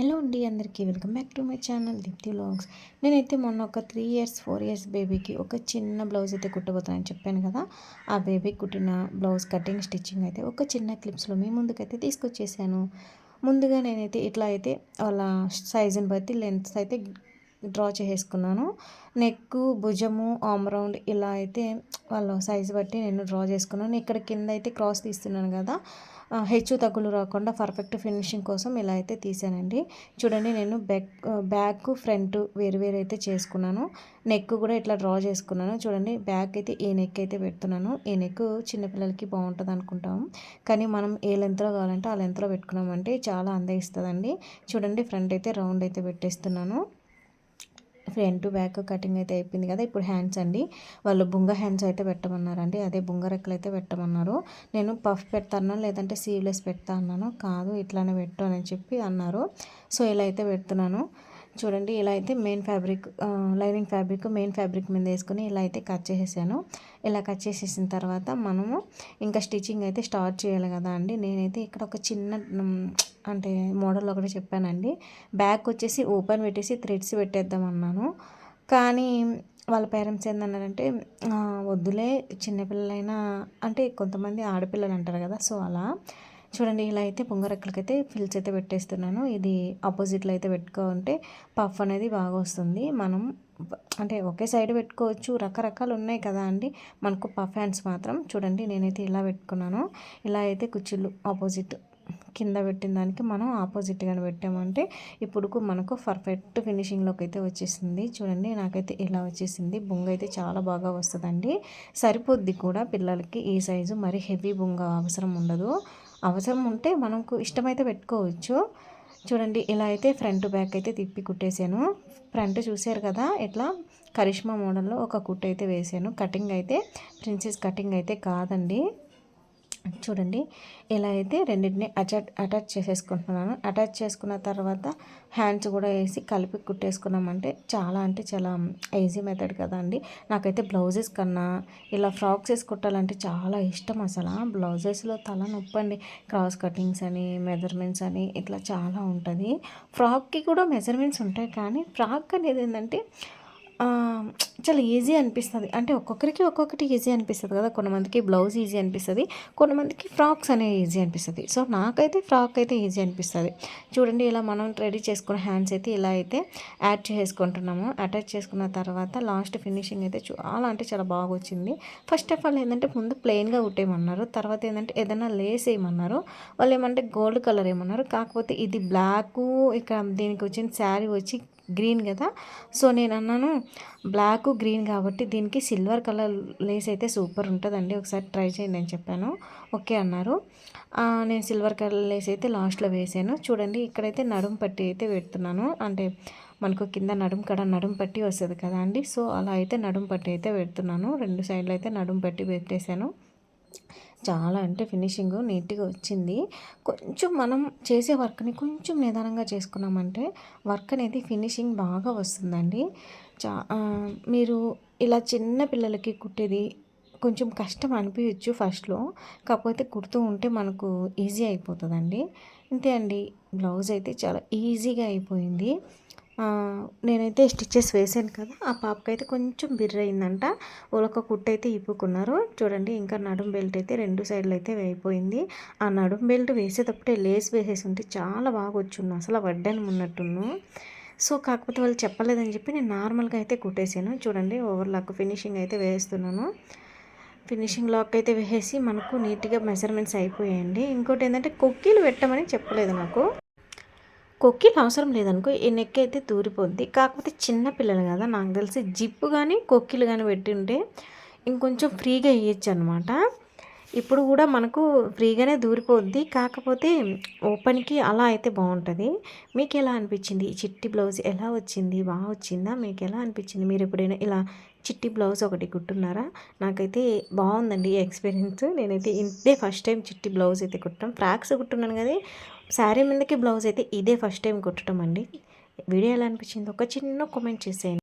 Hello అండి, అందరికీ welcome back to my channel Deepthi vlogs. నేనైతే మొన్న ఒక 3 ఇయర్స్ 4 ఇయర్స్ బేబీకి ఒక చిన్న బ్లౌజ్ అయితే కుట్టబోతున్నానని చెప్పాను కదా. ఆ బేబీకి కుట్టిన బ్లౌజ్ కటింగ్ స్టిచ్చింగ్ అయితే ఒక చిన్న క్లిప్స్లో మీ ముందుకైతే తీసుకొచ్చేసాను. ముందుగా నేనైతే ఇట్లా అయితే వాళ్ళ సైజుని బట్టి లెంత్ అయితే డ్రా చేసేసుకున్నాను. నెక్, భుజము, ఆర్మ్ రౌండ్ ఇలా అయితే వాళ్ళ సైజు బట్టి నేను డ్రా చేసుకున్నాను. ఇక్కడ కింద అయితే క్రాస్ తీస్తున్నాను కదా, హెచ్చు తగ్గులు రాకుండా పర్ఫెక్ట్ ఫినిషింగ్ కోసం ఇలా అయితే తీసానండి. చూడండి, నేను బ్యాక్ ఫ్రంట్ వేరు వేరు అయితే చేసుకున్నాను. నెక్ కూడా ఇట్లా డ్రా చేసుకున్నాను. చూడండి, బ్యాక్ అయితే ఈ నెక్ అయితే పెడుతున్నాను. ఈ నెక్ చిన్నపిల్లలకి బాగుంటుంది అనుకుంటాము, కానీ మనం ఏ లెంత్లో కావాలంటే ఆ లెంత్లో పెట్టుకున్నామంటే చాలా అందగిస్తుందండి. చూడండి, ఫ్రంట్ అయితే రౌండ్ అయితే పెట్టేస్తున్నాను. ఫ్రంట్ బ్యాక్ కటింగ్ అయితే అయిపోయింది కదా. ఇప్పుడు హ్యాండ్స్ అండి, వాళ్ళు బుంగ హ్యాండ్స్ అయితే పెట్టమన్నారండి. అదే బుంగ రెక్కలు అయితే పెట్టమన్నారు. నేను పఫ్ పెడతాను లేదంటే సీవ్లెస్ పెడతా అన్నాను. కాదు, ఇట్లానే పెట్టు అని చెప్పి అన్నారు. సో ఇలా అయితే పెడుతున్నాను. చూడండి, ఇలా అయితే లైనింగ్ ఫ్యాబ్రిక్ మెయిన్ ఫ్యాబ్రిక్ మీద వేసుకొని ఇలా అయితే కట్ చేసేసాను. ఇలా కట్ చేసేసిన తర్వాత మనము ఇంకా స్టిచ్చింగ్ అయితే స్టార్ట్ చేయాలి కదా అండి. నేనైతే ఇక్కడ ఒక చిన్న అంటే మోడల్ ఒకటి చెప్పానండి. బ్యాక్ వచ్చేసి ఓపెన్ పెట్టేసి థ్రెడ్స్ పెట్టేద్దాం అన్నాను. కానీ వాళ్ళ పేరెంట్స్ ఏంటన్నారంటే, వద్దులే చిన్నపిల్లలైనా, అంటే కొంతమంది ఆడపిల్లలు అంటారు కదా, సో అలా. చూడండి, ఇలా అయితే పొంగరెక్కలకైతే ఫిల్స్ అయితే పెట్టేస్తున్నాను. ఇది ఆపోజిట్లో అయితే పెట్టుకుంటే పఫ్ అనేది బాగా వస్తుంది. మనం అంటే ఒకే సైడ్ పెట్టుకోవచ్చు, రకరకాలు ఉన్నాయి కదా అండి. మనకు పఫ్ హ్యాండ్స్ మాత్రం చూడండి, నేనైతే ఇలా పెట్టుకున్నాను. ఇలా అయితే కుర్చీలు ఆపోజిట్ కింద పెట్టిన దానికి మనం ఆపోజిట్గానే పెట్టామంటే ఇప్పుడు మనకు పర్ఫెక్ట్ ఫినిషింగ్లోకి అయితే వచ్చేసింది. చూడండి, నాకైతే ఇలా వచ్చేసింది. బొంగ అయితే చాలా బాగా వస్తుందండి, సరిపోద్ది కూడా పిల్లలకి. ఈ సైజు మరి హెవీ బొంగ అవసరం ఉండదు. అవసరం ఉంటే మనకు ఇష్టమైతే పెట్టుకోవచ్చు. చూడండి, ఇలా అయితే ఫ్రంట్ బ్యాక్ అయితే తిప్పి కుట్టేసాను. ఫ్రంట్ చూసారు కదా, ఇట్లా కరిష్మా మోడల్లో ఒక కుట్టు అయితే వేసాను. కటింగ్ అయితే ప్రిన్సెస్ కటింగ్ అయితే కాదండి. చూడండి, ఇలా అయితే రెండింటిని అటాచ్ చేసేసుకుంటున్నాను. అటాచ్ చేసుకున్న తర్వాత హ్యాండ్స్ కూడా వేసి కలిపి కుట్టేసుకున్నామంటే చాలా అంటే చాలా ఈజీ మెథడ్ కదా అండి. నాకైతే బ్లౌజెస్ కన్నా ఇలా ఫ్రాక్స్ వేసి కుట్టాలంటే చాలా ఇష్టం. అసలు బ్లౌజెస్లో తల నొప్పండి. క్రాస్ కటింగ్స్ అని, మెజర్మెంట్స్ అని ఇట్లా చాలా ఉంటుంది. ఫ్రాక్కి కూడా మెజర్మెంట్స్ ఉంటాయి, కానీ ఫ్రాక్ అనేది ఏంటంటే చాలా ఈజీ అనిపిస్తుంది. అంటే ఒక్కొక్కరికి ఒక్కొక్కటి ఈజీ అనిపిస్తుంది కదా. కొంతమందికి బ్లౌజ్ ఈజీ అనిపిస్తుంది, కొంతమందికి ఫ్రాక్స్ అనేవి ఈజీ అనిపిస్తుంది. సో నాకైతే ఫ్రాక్ అయితే ఈజీ అనిపిస్తుంది. చూడండి, ఇలా మనం రెడీ చేసుకున్న హ్యాండ్స్ అయితే ఇలా అయితే యాడ్ చేసుకుంటున్నాము. అటాచ్ చేసుకున్న తర్వాత లాస్ట్ ఫినిషింగ్ అయితే చాలా అంటే చాలా బాగా వచ్చింది. ఫస్ట్ ఆఫ్ ఆల్ ఏంటంటే ముందు ప్లెయిన్గా కుట్టేయమన్నారు. తర్వాత ఏంటంటే ఏదైనా లేస్ వేయమన్నారు. వాళ్ళు ఏమంటే గోల్డ్ కలర్ ఏమన్నారు. కాకపోతే ఇది బ్లాక్, ఇక దీనికి వచ్చిన శారీ వచ్చి గ్రీన్ కదా. సో నేను అన్నాను, బ్లాక్ గ్రీన్ కాబట్టి దీనికి సిల్వర్ కలర్ లేస్ అయితే సూపర్ ఉంటుందండి, ఒకసారి ట్రై చేయండి అని చెప్పాను. ఓకే అన్నారు. నేను సిల్వర్ కలర్ లేస్ అయితే లాస్ట్లో వేసాను. చూడండి, ఇక్కడైతే నడుం పట్టి అయితే పెడుతున్నాను. అంటే మనకు కింద నడుం పట్టి వస్తుంది కదా అండి. సో అలా అయితే నడుం పట్టి అయితే పెడుతున్నాను. రెండు సైడ్లు అయితే నడుం పట్టి పెట్టేశాను. చాలా అంటే ఫినిషింగ్ నీట్గా వచ్చింది. కొంచెం మనం చేసే వర్క్ని కొంచెం నిదానంగా చేసుకున్నామంటే వర్క్ అనేది ఫినిషింగ్ బాగా వస్తుందండి. మీరు ఇలా చిన్న పిల్లలకి కుట్టేది కొంచెం కష్టం అనిపించచ్చు ఫస్ట్లో, కాకపోతే కుడుతూ ఉంటే మనకు ఈజీ అయిపోతుందండి. అంతే అండి, బ్లౌజ్ అయితే చాలా ఈజీగా అయిపోయింది. నేనైతే స్టిచ్చెస్ వేసాను కదా, ఆ పాపకైతే కొంచెం బిర్రయిందంట. ఒక కుట్టు అయితే ఇప్పుకున్నారు. చూడండి, ఇంకా నడుం బెల్ట్ అయితే రెండు సైడ్లు అయితే అయిపోయింది. ఆ నడుం బెల్ట్ వేసేటప్పుడే లేస్ వేసేసి ఉంటే చాలా బాగా వచ్చున్నాను, అసలు వడ్డాను ఉన్నట్టును. సో కాకపోతే వాళ్ళు చెప్పలేదని చెప్పి నేను నార్మల్గా అయితే కుట్టేసాను. చూడండి, ఓవర్లాక్ ఫినిషింగ్ అయితే వేస్తున్నాను. ఫినిషింగ్ లాక్ అయితే వేసేసి మనకు నీట్గా మెజర్మెంట్స్ అయిపోయాయండి. ఇంకోటి ఏంటంటే కొక్కీలు పెట్టమని చెప్పలేదు నాకు. కొక్కీలు అవసరం లేదనుకో, ఈ నెక్ అయితే దూరిపోద్ది. కాకపోతే చిన్న పిల్లలు కదా, నాకు తెలిసి జిప్పు కానీ కొక్కీలు కానీ పెట్టుంటే ఇంకొంచెం ఫ్రీగా వేయచ్చు అనమాట. ఇప్పుడు కూడా మనకు ఫ్రీగానే దూరిపోద్ది, కాకపోతే ఓపెన్కి అలా అయితే బాగుంటుంది. మీకు ఎలా అనిపించింది ఈ చిట్టి బ్లౌజ్? ఎలా వచ్చింది? బాగా వచ్చిందా? మీకు ఎలా అనిపించింది? మీరు ఎప్పుడైనా ఇలా చిట్టి బ్లౌజ్ ఒకటి కుట్టున్నారా? నాకైతే బాగుందండి ఎక్స్పీరియన్స్. నేనైతే ఇదే ఫస్ట్ టైం చిట్టి బ్లౌజ్ అయితే కుట్టడం. ఫ్రాక్స్ కుట్టున్నాను కదా, శారీ మీదకి బ్లౌజ్ అయితే ఇదే ఫస్ట్ టైం కుట్టడం అండి. వీడియో ఎలా అనిపించింది ఒక చిన్న కామెంట్ చేసేయండి.